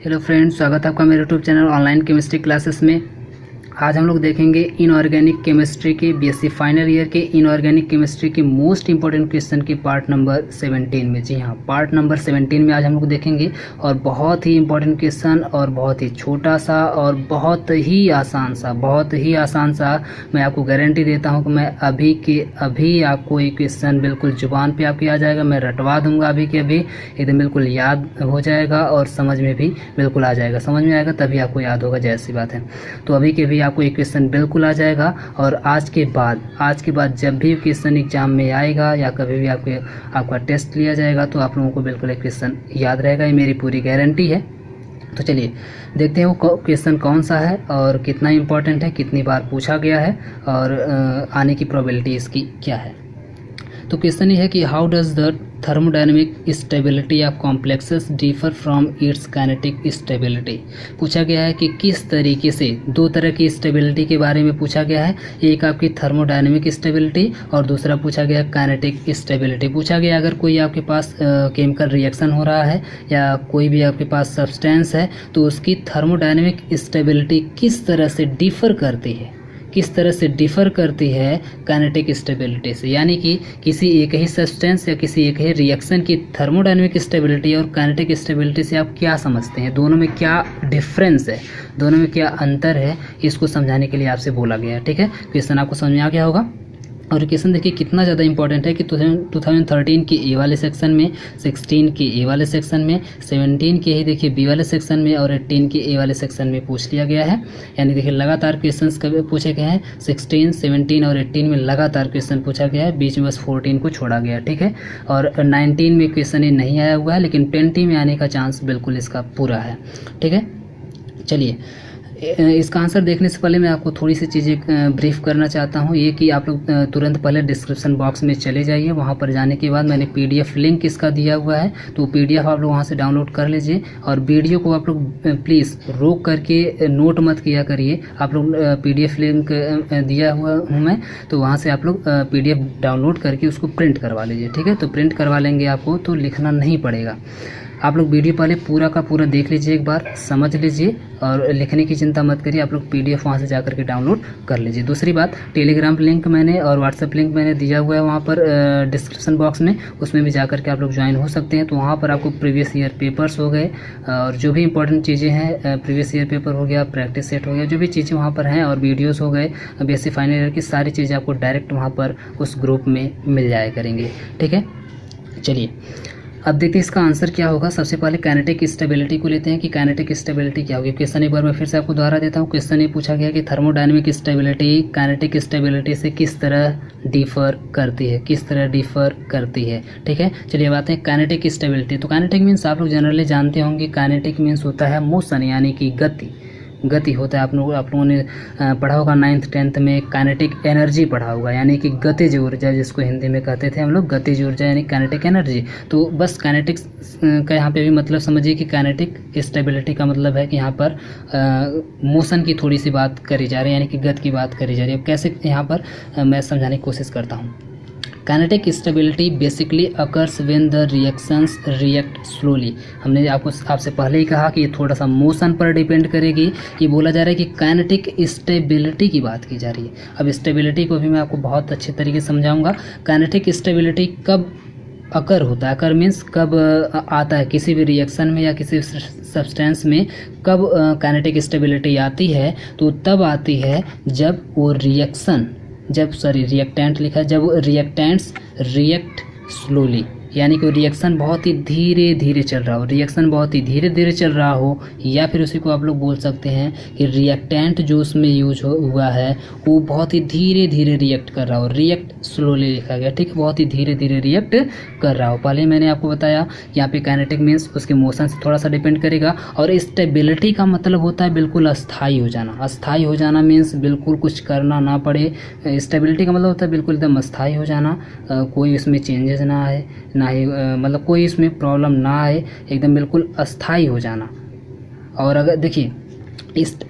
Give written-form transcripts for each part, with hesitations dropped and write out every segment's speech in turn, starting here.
Hello friends, स्वागत है आपका मेरे YouTube channel online chemistry classes में। आज हम लोग देखेंगे इनऑर्गेनिक केमिस्ट्री के बीएससी फाइनल ईयर के इनऑर्गेनिक केमिस्ट्री के मोस्ट इंपॉर्टेंट क्वेश्चन की पार्ट नंबर 17 में। जी हाँ, पार्ट नंबर 17 में आज हम लोग देखेंगे और बहुत ही इंपॉर्टेंट क्वेश्चन और बहुत ही छोटा सा और बहुत ही आसान सा मैं आपको गारंटी देता हूँ कि मैं अभी के अभी आपको ये क्वेश्चन बिल्कुल जुबान पे आपके आ जाएगा। मैं रटवा दूंगा अभी के अभी, एकदम बिल्कुल याद हो जाएगा और समझ में भी बिल्कुल आ जाएगा। समझ में आएगा तभी आपको याद होगा, जैसी बात है। तो अभी के भी आपको एक क्वेश्चन बिल्कुल आ जाएगा और आज के बाद जब भी क्वेश्चन एग्जाम में आएगा या कभी भी आपका टेस्ट लिया जाएगा तो आप लोगों को बिल्कुल एक क्वेश्चन याद रहेगा, ये मेरी पूरी गारंटी है। तो चलिए देखते हैं वो क्वेश्चन कौन सा है और कितना इम्पोर्टेंट है, कितनी बार पूछा गया है और आने की प्रोबेबिलिटी इसकी क्या है। तो क्वेश्चन ये है कि how does the thermodynamic stability of complexes differ from its kinetic stability. पूछा गया है कि किस तरीके से, दो तरह की स्टेबिलिटी के बारे में पूछा गया है। एक आपकी थर्मोडायनेमिक स्टेबिलिटी और दूसरा पूछा गया काइनेटिक स्टेबिलिटी। पूछा गया अगर कोई आपके पास केमिकल रिएक्शन हो रहा है या कोई भी आपके पास सब्सटेंस है तो उसकी थर्मोडायनेमिक स्टेबिलिटी किस तरह से डिफ़र करती है काइनेटिक स्टेबिलिटी से। यानी कि किसी एक ही सब्सटेंस या किसी एक ही रिएक्शन की थर्मोडायनेमिक स्टेबिलिटी और काइनेटिक स्टेबिलिटी से आप क्या समझते हैं, दोनों में क्या डिफरेंस है, दोनों में क्या अंतर है, इसको समझाने के लिए आपसे बोला गया है। ठीक है, क्वेश्चन आपको समझ में आ गया होगा। और क्वेश्चन देखिए कितना ज़्यादा इंपॉर्टेंट है कि 2013 के ए वाले सेक्शन में, 16 के ए वाले सेक्शन में, 17 के ही देखिए बी वाले सेक्शन में और 18 के ए वाले सेक्शन में पूछ लिया गया है। यानी देखिए लगातार क्वेश्चंस कभी पूछे गए हैं, 16, 17 और 18 में लगातार क्वेश्चन पूछा गया है, बीच में बस 14 को छोड़ा गया। ठीक है, और 19 में क्वेश्चन ये नहीं आया हुआ है, लेकिन 20 में आने का चांस बिल्कुल इसका पूरा है। ठीक है, चलिए इसका आंसर देखने से पहले मैं आपको थोड़ी सी चीज़ें ब्रीफ करना चाहता हूँ। ये कि आप लोग तुरंत पहले डिस्क्रिप्शन बॉक्स में चले जाइए, वहाँ पर जाने के बाद मैंने पीडीएफ लिंक इसका दिया हुआ है, तो पीडीएफ आप लोग वहाँ से डाउनलोड कर लीजिए। और वीडियो को आप लोग प्लीज़ रोक करके नोट मत किया करिए। आप लोग पीडीएफ लिंक दिया हुआ हूँ मैं, तो वहाँ से आप लोग पीडीएफ डाउनलोड करके उसको प्रिंट करवा लीजिए। ठीक है, तो प्रिंट करवा लेंगे आपको तो लिखना नहीं पड़ेगा। आप लोग वीडियो पहले पूरा का पूरा देख लीजिए, एक बार समझ लीजिए और लिखने की चिंता मत करिए। आप लोग पीडीएफ वहाँ से जा करके डाउनलोड कर लीजिए। दूसरी बात, टेलीग्राम लिंक मैंने और व्हाट्सएप लिंक मैंने दिया हुआ है वहाँ पर डिस्क्रिप्शन बॉक्स में, उसमें भी जा करके आप लोग ज्वाइन हो सकते हैं। तो वहाँ पर आपको प्रीवियस ईयर पेपर्स हो गए और जो भी इंपॉर्टेंट चीज़ें हैं, प्रीवियस ईयर पेपर हो गया, प्रैक्टिस सेट हो गया, जो भी चीज़ें वहाँ पर हैं और वीडियोज़ हो गए, बीएससी फाइनल ईयर की सारी चीज़ें आपको डायरेक्ट वहाँ पर उस ग्रुप में मिल जाया करेंगे। ठीक है, चलिए अब देखते हैं इसका आंसर क्या होगा। सबसे पहले काइनेटिक स्टेबिलिटी को लेते हैं कि काइनेटिक स्टेबिलिटी क्या होगी। क्वेश्चन एक बार मैं फिर से आपको दोहरा देता हूँ। क्वेश्चन ये पूछा गया कि थर्मोडायनेमिक स्टेबिलिटी काइनेटिक स्टेबिलिटी से किस तरह डिफर करती है। ठीक है, चलिए बात है काइनेटिक स्टेबिलिटी। तो काइनेटिक मीन्स आप लोग जनरली जानते होंगे, काइनेटिक मीन्स होता है मोशन, यानी कि गति होता है। आप लोगों ने पढ़ा होगा 9th 10th में काइनेटिक एनर्जी पढ़ा होगा, यानी कि गतिज ऊर्जा, जिसको हिंदी में कहते थे हम लोग गतिज ऊर्जा, यानी काइनेटिक एनर्जी। तो बस काइनेटिक्स का यहाँ पे भी मतलब समझिए कि काइनेटिक स्टेबिलिटी का मतलब है कि यहाँ पर मोशन की थोड़ी सी बात करी जा रही है, यानी कि गति की बात करी जा रही है। कैसे, यहाँ पर मैं समझाने की कोशिश करता हूँ। Kinetic stability basically occurs when the reactions react slowly. हमने आपसे पहले ही कहा कि ये थोड़ा सा मोशन पर डिपेंड करेगी। ये बोला जा रहा है कि काइनेटिक स्टेबिलिटी की बात की जा रही है। अब स्टेबिलिटी को भी मैं आपको बहुत अच्छे तरीके से समझाऊंगा। काइनेटिक स्टेबिलिटी कब अकर होता है, अकर मीन्स कब आता है किसी भी रिएक्शन में या किसी सब्सटेंस में, कब काइनेटिक स्टेबिलिटी आती है, तो तब आती है जब वो रिएक्टेंट लिखा है, जब रिएक्टेंट्स रिएक्ट स्लोली, यानी कि रिएक्शन बहुत ही धीरे धीरे चल रहा हो, या फिर उसी को आप लोग बोल सकते हैं कि रिएक्टेंट जो उसमें यूज हुआ है वो बहुत ही धीरे धीरे रिएक्ट कर रहा हो। रिएक्ट स्लोली लिखा गया, ठीक है, बहुत ही धीरे धीरे रिएक्ट कर रहा हो। पहले मैंने आपको बताया यहाँ पे काइनेटिक मीन्स उसके मोशन से थोड़ा सा डिपेंड करेगा। और स्टेबिलिटी का मतलब होता है बिल्कुल अस्थाई हो जाना। अस्थाई हो जाना मीन्स बिल्कुल कुछ करना ना पड़े। स्टेबिलिटी का मतलब होता है बिल्कुल एकदम अस्थाई हो जाना, कोई उसमें चेंजेस ना आए, ना ही मतलब कोई इसमें प्रॉब्लम ना आए, एकदम बिल्कुल अस्थाई हो जाना। और अगर देखिए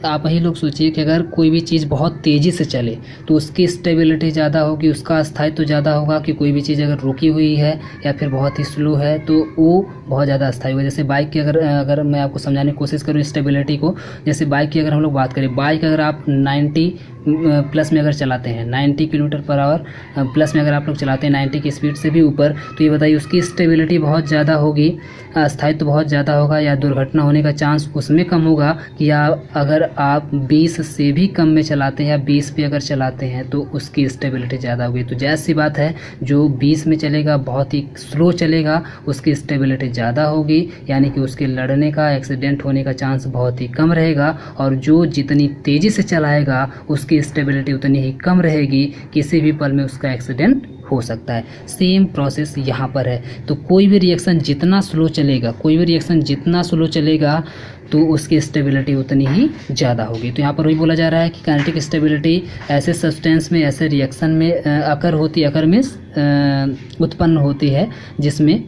आप ही लोग सोचिए कि अगर कोई भी चीज़ बहुत तेज़ी से चले तो उसकी स्टेबिलिटी ज़्यादा होगी, उसका स्थायित्व तो ज़्यादा होगा। कि कोई भी चीज़ अगर रुकी हुई है या फिर बहुत ही स्लो है तो वो बहुत ज़्यादा अस्थायी होगा। जैसे बाइक की अगर मैं आपको समझाने की कोशिश करूँ स्टेबिलिटी को, जैसे बाइक की अगर हम लोग बात करें, बाइक अगर आप 90 प्लस में अगर चलाते हैं, 90 किलोमीटर पर आवर प्लस में अगर आप लोग चलाते हैं 90 की स्पीड से भी ऊपर, तो ये बताइए उसकी स्टेबिलिटी बहुत ज़्यादा होगी, स्थायित्व तो बहुत ज़्यादा होगा, या दुर्घटना होने का चांस उसमें कम होगा। कि या अगर आप 20 से भी कम में चलाते हैं या 20 पे अगर चलाते हैं तो उसकी स्टेबिलिटी ज़्यादा होगी। तो जायज़ सी बात है जो 20 में चलेगा, बहुत ही स्लो चलेगा, उसकी स्टेबिलिटी ज़्यादा होगी, यानी कि उसके लड़ने का, एक्सीडेंट होने का चांस बहुत ही कम रहेगा। और जो जितनी तेज़ी से चलाएगा उसकी स्टेबिलिटी उतनी ही कम रहेगी, किसी भी पल में उसका एक्सीडेंट हो सकता है। सेम प्रोसेस यहाँ पर है। तो कोई भी रिएक्शन जितना स्लो चलेगा, कोई भी रिएक्शन जितना स्लो चलेगा तो उसकी स्टेबिलिटी उतनी ही ज़्यादा होगी। तो यहाँ पर वही बोला जा रहा है कि काइनेटिक स्टेबिलिटी ऐसे सब्सटेंस में, ऐसे रिएक्शन में अकर मीन्स उत्पन्न होती है जिसमें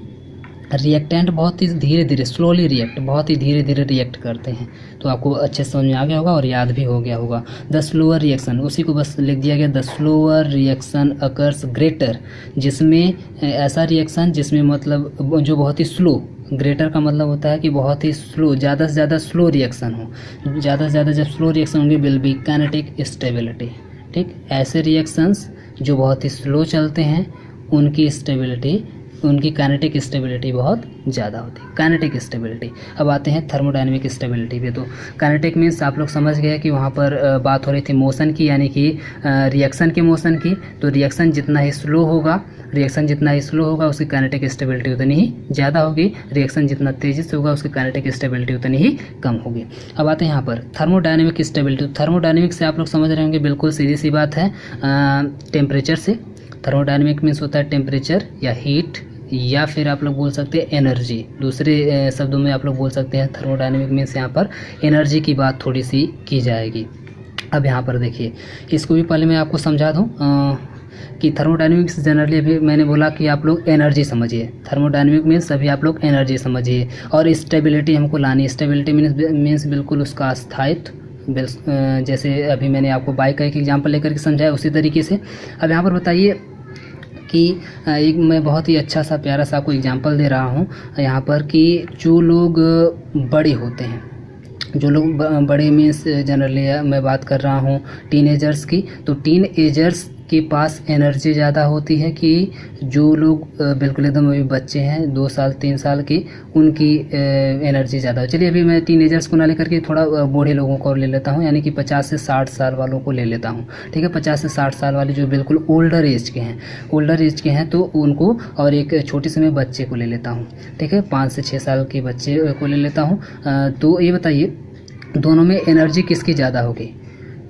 रिएक्टेंट बहुत ही धीरे धीरे, स्लोली रिएक्ट, बहुत ही धीरे धीरे रिएक्ट करते हैं। तो आपको अच्छे से समझ में आ गया होगा और याद भी हो गया होगा। द स्लोअर रिएक्शन, उसी को बस लिख दिया गया, the slower reaction occurs greater, जिसमें ऐसा रिएक्शन जिसमें मतलब जो बहुत ही स्लो, ग्रेटर का मतलब होता है कि बहुत ही स्लो, ज़्यादा से ज़्यादा स्लो रिएक्शन हो, ज़्यादा से ज़्यादा जब स्लो रिएक्शन होंगे विल बी काइनेटिक स्टेबिलिटी। ठीक, ऐसे रिएक्शंस जो बहुत ही स्लो चलते हैं उनकी स्टेबिलिटी, उनकी काइनेटिक स्टेबिलिटी बहुत ज़्यादा होती है, काइनेटिक स्टेबिलिटी। अब आते हैं थर्मोडायनेमिक स्टेबिलिटी पे। तो काइनेटिक मीन्स आप लोग समझ गए कि वहाँ पर बात हो रही थी मोशन की, यानी कि रिएक्शन के मोशन की। तो रिएक्शन जितना ही स्लो होगा, रिएक्शन जितना ही स्लो होगा उसकी काइनेटिक स्टेबिलिटी उतनी ही ज़्यादा होगी, रिएक्शन जितना तेज़ी से होगा उसकी काइनेटिक स्टेबिलिटी उतनी ही कम होगी। अब आते हैं यहाँ पर थर्मोडायनेमिक स्टेबिलिटी। थर्मोडायनेमिक से आप लोग समझ रहे होंगे, बिल्कुल सीधी सी बात है, टेम्परेचर से। थर्मोडायनेमिक मीन्स होता है टेम्परेचर या हीट, या फिर आप लोग बोल सकते हैं एनर्जी। दूसरे शब्दों में आप लोग बोल सकते हैं थर्मोडायनेमिक मीन्स यहाँ पर एनर्जी की बात थोड़ी सी की जाएगी। अब यहाँ पर देखिए, इसको भी पहले मैं आपको समझा दूँ कि थर्मोडायनेमिक्स जनरली अभी मैंने बोला कि आप लोग एनर्जी समझिए, थर्मोडायनेमिक मीन्स अभी आप लोग एनर्जी समझिए, और स्टेबिलिटी हमको लानी। स्टेबिलिटी मीन्स बिल्कुल उसका स्थायित्व, जैसे अभी मैंने आपको बाइक का एक एग्जाम्पल लेकर के समझाया उसी तरीके से। अब यहाँ पर बताइए कि एक मैं बहुत ही अच्छा सा प्यारा सा आपको एग्जांपल दे रहा हूँ यहाँ पर, कि जो लोग बड़े होते हैं, जो लोग बड़े मीन्स जनरली मैं बात कर रहा हूँ टीनेजर्स की। तो टीनेजर्स के पास एनर्जी ज़्यादा होती है कि जो लोग बिल्कुल एकदम अभी बच्चे हैं, 2 साल 3 साल की, उनकी एनर्जी ज़्यादा हो। चलिए अभी मैं टीनेजर्स को ना लेकर के थोड़ा बूढ़े लोगों को ले लेता हूँ, यानी कि 50 से 60 साल वालों को ले लेता हूँ। ठीक है, 50 से 60 साल वाले जो बिल्कुल ओल्डर एज के हैं तो उनको, और एक छोटी सी मैं बच्चे को ले लेता हूँ। ठीक है, 5 से 6 साल के बच्चे को ले लेता हूँ। तो ये बताइए दोनों में एनर्जी किसकी ज़्यादा होगी?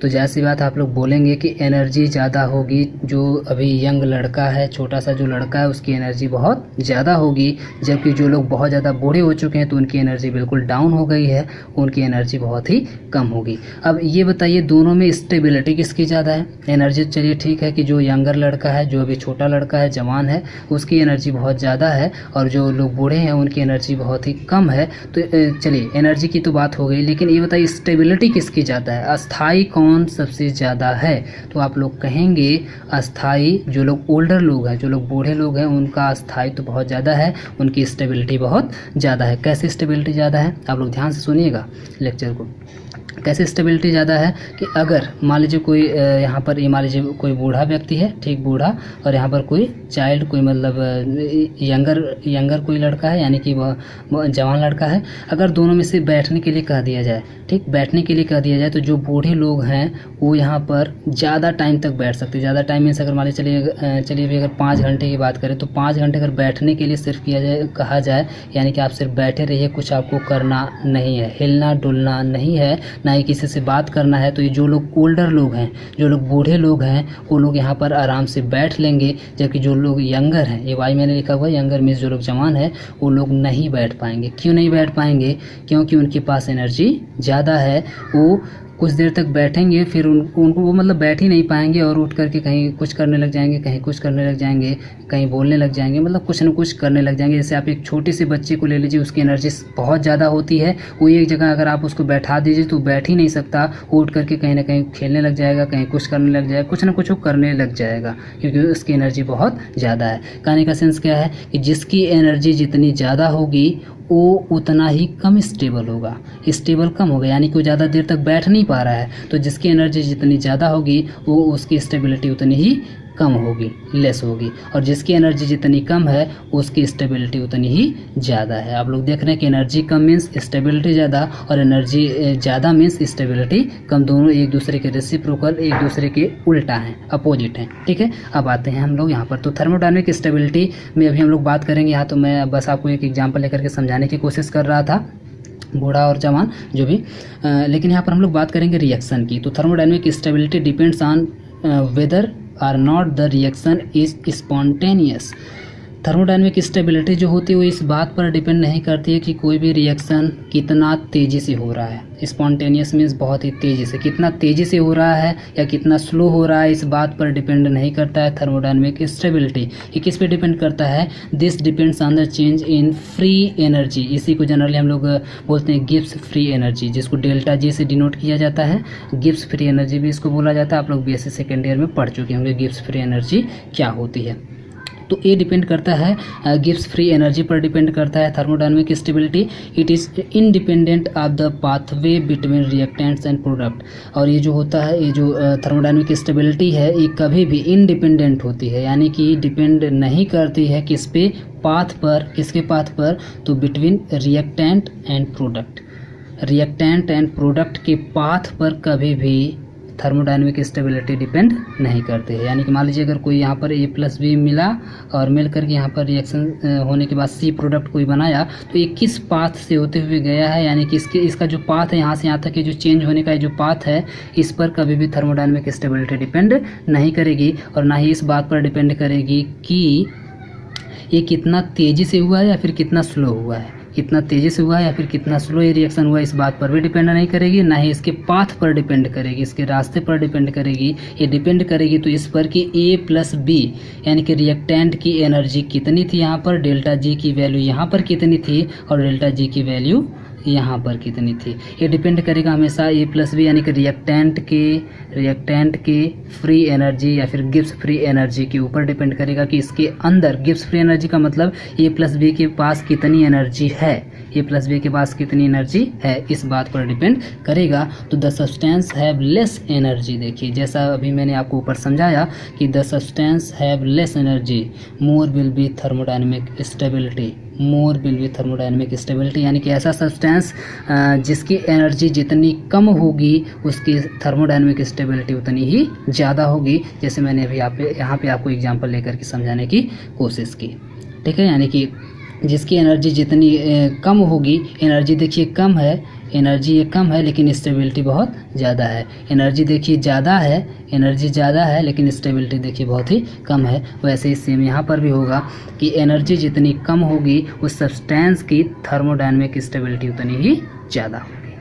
तो जैसी बात आप लोग बोलेंगे कि एनर्जी ज़्यादा होगी, जो अभी यंग लड़का है, छोटा सा जो लड़का है उसकी एनर्जी बहुत ज़्यादा होगी, जबकि जो लोग बहुत ज़्यादा बूढ़े हो चुके हैं तो उनकी एनर्जी बिल्कुल डाउन हो गई है, उनकी एनर्जी बहुत ही कम होगी। अब ये बताइए दोनों में स्टेबिलिटी किसकी ज़्यादा है? एनर्जी चलिए ठीक है कि जो यंगर लड़का है, जो अभी छोटा लड़का है, जवान है, उसकी एनर्जी बहुत ज़्यादा है, और जो लोग बूढ़े हैं उनकी एनर्जी बहुत ही कम है। तो चलिए एनर्जी की तो बात हो गई, लेकिन ये बताइए स्टेबिलिटी किसकी ज़्यादा है, अस्थाई कौन सबसे ज़्यादा है? तो आप लोग कहेंगे अस्थाई, जो लोग ओल्डर लोग हैं, जो लोग बूढ़े लोग हैं, उनका अस्थायित्व तो बहुत ज़्यादा है, उनकी स्टेबिलिटी बहुत ज़्यादा है। कैसे स्टेबिलिटी ज़्यादा है? आप लोग ध्यान से सुनिएगा लेक्चर को। कैसे स्टेबिलिटी ज़्यादा है कि अगर मान लीजिए कोई यहाँ पर, ये मान लीजिए कोई बूढ़ा व्यक्ति है, ठीक बूढ़ा, और यहाँ पर कोई चाइल्ड, कोई मतलब यंगर कोई लड़का है, यानी कि वह जवान लड़का है। अगर दोनों में से बैठने के लिए कह दिया जाए, ठीक, बैठने के लिए कह दिया जाए, तो जो बूढ़े लोग हैं वो यहाँ पर ज़्यादा टाइम तक बैठ सकते हैं। ज़्यादा टाइम मीन्स अगर मान लीजिए चलिए अभी अगर 5 घंटे की बात करें तो 5 घंटे अगर बैठने के लिए सिर्फ कहा जाए, यानी कि आप सिर्फ बैठे रहिए, कुछ आपको करना नहीं है, हिलना डुलना नहीं है, ना ही किसी से बात करना है। तो ये जो लोग ओल्डर लोग हैं, जो लोग बूढ़े लोग हैं, वो लोग यहाँ पर आराम से बैठ लेंगे, जबकि जो लोग यंगर हैं, ये वाई मैंने लिखा हुआ है, यंगर मीन्स जो लोग जवान है, वो लोग नहीं बैठ पाएंगे। क्यों नहीं बैठ पाएंगे? क्योंकि उनके पास एनर्जी ज़्यादा है, वो कुछ देर तक बैठेंगे, फिर उनको वो मतलब बैठ ही नहीं पाएंगे और उठ करके कहीं कुछ करने लग जाएंगे, कहीं कुछ करने लग जाएंगे, कहीं बोलने लग जाएंगे, मतलब कुछ न कुछ करने लग जाएंगे। जैसे आप एक छोटे से बच्चे को ले लीजिए, उसकी एनर्जी बहुत ज़्यादा होती है, वो एक जगह अगर आप उसको बैठा दीजिए तो बैठ ही नहीं सकता, वो उठ करके कहीं ना कहीं खेलने लग जाएगा, कहीं कुछ करने लग जाएगा, कुछ ना कुछ वो करने लग जाएगा, क्योंकि उसकी एनर्जी बहुत ज़्यादा है। कहने का सेंस क्या है कि जिसकी एनर्जी जितनी ज़्यादा होगी वो उतना ही कम स्टेबल होगा, स्टेबल कम होगा, यानी कि वो ज़्यादा देर तक बैठ नहीं पा रहा है। तो जिसकी एनर्जी जितनी ज़्यादा होगी वो उसकी स्टेबिलिटी उतनी ही कम होगी, लेस होगी, और जिसकी एनर्जी जितनी कम है उसकी स्टेबिलिटी उतनी ही ज़्यादा है। आप लोग देख रहे हैं कि एनर्जी कम मीन्स स्टेबिलिटी ज़्यादा, और एनर्जी ज़्यादा मीन्स स्टेबिलिटी कम, दोनों एक दूसरे के रेसिप्रोकल, एक दूसरे के उल्टा हैं, अपोजिट हैं। ठीक है, अब आते हैं हम लोग यहाँ पर। तो थर्मोडायनेमिक स्टेबिलिटी में अभी हम लोग बात करेंगे। यहाँ तो मैं बस आपको एक एग्जाम्पल लेकर के समझाने की कोशिश कर रहा था, बूढ़ा और जवान जो भी, लेकिन यहाँ पर हम लोग बात करेंगे रिएक्शन की। तो thermodynamic stability depends on whether or not the reaction is spontaneous. Thermodynamic stability जो होती है वो इस बात पर डिपेंड नहीं करती है कि कोई भी रिएक्शन कितना तेज़ी से हो रहा है। स्पॉन्टेनियस मीन्स बहुत ही तेज़ी से, कितना तेज़ी से हो रहा है या कितना स्लो हो रहा है इस बात पर डिपेंड नहीं करता है थर्मोडायनेमिक स्टेबिलिटी। ये किस पे डिपेंड करता है? This depends on the change in free energy. इसी को जनरली हम लोग बोलते हैं गिब्स फ्री एनर्जी, जिसको डेल्टा जी से डिनोट किया जाता है। गिब्स फ्री एनर्जी भी इसको बोला जाता है। आप लोग बीएससी सेकेंड ईयर में पढ़ चुके होंगे गिब्स फ्री एनर्जी क्या होती है। तो ये डिपेंड करता है गिब्स फ्री एनर्जी पर डिपेंड करता है thermodynamic stability. It is independent of the pathway between reactants and product. और ये जो होता है, ये जो थर्मोडायनेमिक स्टेबिलिटी है, ये कभी भी इंडिपेंडेंट होती है, यानी कि डिपेंड नहीं करती है किस पे? पाथ पर। किसके पाथ पर? तो between reactant and product. Reactant and product के पाथ पर कभी भी थर्मोडायनेमिक स्टेबिलिटी डिपेंड नहीं करते हैं। यानी कि मान लीजिए अगर कोई यहाँ पर A + B मिला और मिल करके यहाँ पर रिएक्शन होने के बाद C प्रोडक्ट कोई बनाया, तो ये किस पाथ से होते हुए गया है, यानी कि इसका जो पाथ है यहाँ से यहाँ तक के जो चेंज होने का जो पाथ है, इस पर कभी भी थर्मोडायनेमिक स्टेबिलिटी डिपेंड नहीं करेगी, और ना ही इस बात पर डिपेंड करेगी कि ये कितना तेज़ी से हुआ है या फिर कितना स्लो हुआ है। कितना तेज़ी से हुआ है या फिर कितना स्लो ये रिएक्शन हुआ, इस बात पर भी डिपेंड नहीं करेगी, ना ही इसके पाथ पर डिपेंड करेगी, इसके रास्ते पर डिपेंड करेगी। ये डिपेंड करेगी तो इस पर कि A + B यानी कि रिएक्टेंट की एनर्जी कितनी थी, यहाँ पर डेल्टा जी की वैल्यू यहाँ पर कितनी थी और डेल्टा जी की वैल्यू यहाँ पर कितनी थी। ये डिपेंड करेगा हमेशा A + B यानी कि रिएक्टेंट के फ्री एनर्जी या फिर गिब्स फ्री एनर्जी के ऊपर डिपेंड करेगा कि इसके अंदर गिब्स फ्री एनर्जी का मतलब A + B के पास कितनी एनर्जी है, A + B के पास कितनी एनर्जी है, इस बात पर डिपेंड करेगा। तो the substance have less energy, देखिए जैसा अभी मैंने आपको ऊपर समझाया कि the substance have less energy more will be thermodynamic stability. More will be thermodynamic stability यानी कि ऐसा सब्सटेंस जिसकी एनर्जी जितनी कम होगी उसकी थर्मोडायनेमिक स्टेबिलिटी उतनी ही ज़्यादा होगी। जैसे मैंने अभी यहाँ पे आपको एग्जांपल लेकर के समझाने की कोशिश की। ठीक है, यानी कि जिसकी एनर्जी जितनी कम होगी, एनर्जी देखिए कम है, एनर्जी ये कम है लेकिन स्टेबिलिटी बहुत ज़्यादा है। एनर्जी देखिए ज़्यादा है, एनर्जी ज़्यादा है लेकिन स्टेबिलिटी देखिए बहुत ही कम है। वैसे ही सेम यहाँ पर भी होगा कि एनर्जी जितनी कम होगी उस सब्सटेंस की थर्मोडायनेमिक स्टेबिलिटी उतनी ही ज़्यादा होगी।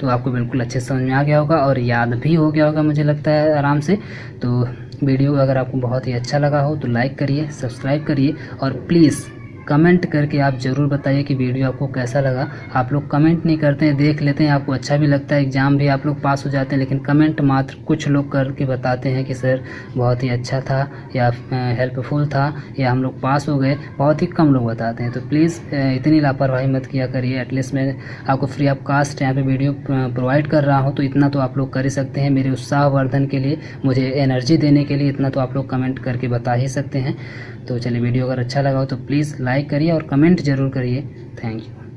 तो आपको बिल्कुल अच्छे समझ में आ गया होगा और याद भी हो गया होगा मुझे लगता है आराम से। तो वीडियो अगर आपको बहुत ही अच्छा लगा हो तो लाइक करिए, सब्सक्राइब करिए और प्लीज़ कमेंट करके आप ज़रूर बताइए कि वीडियो आपको कैसा लगा। आप लोग कमेंट नहीं करते हैं, देख लेते हैं, आपको अच्छा भी लगता है, एग्ज़ाम भी आप लोग पास हो जाते हैं, लेकिन कमेंट मात्र कुछ लोग करके बताते हैं कि सर बहुत ही अच्छा था या हेल्पफुल था या हम लोग पास हो गए। बहुत ही कम लोग बताते हैं। तो प्लीज़ इतनी लापरवाही मत किया करिए। एटलीस्ट मैं आपको फ्री ऑफ कास्ट यहाँ पर वीडियो प्रोवाइड कर रहा हूँ, तो इतना तो आप लोग कर ही सकते हैं। मेरे उत्साहवर्धन के लिए, मुझे एनर्जी देने के लिए इतना तो आप लोग कमेंट करके बता ही सकते हैं। तो चलिए, वीडियो अगर अच्छा लगा हो तो प्लीज़ लाइक करिए और कमेंट ज़रूर करिए। Thank you.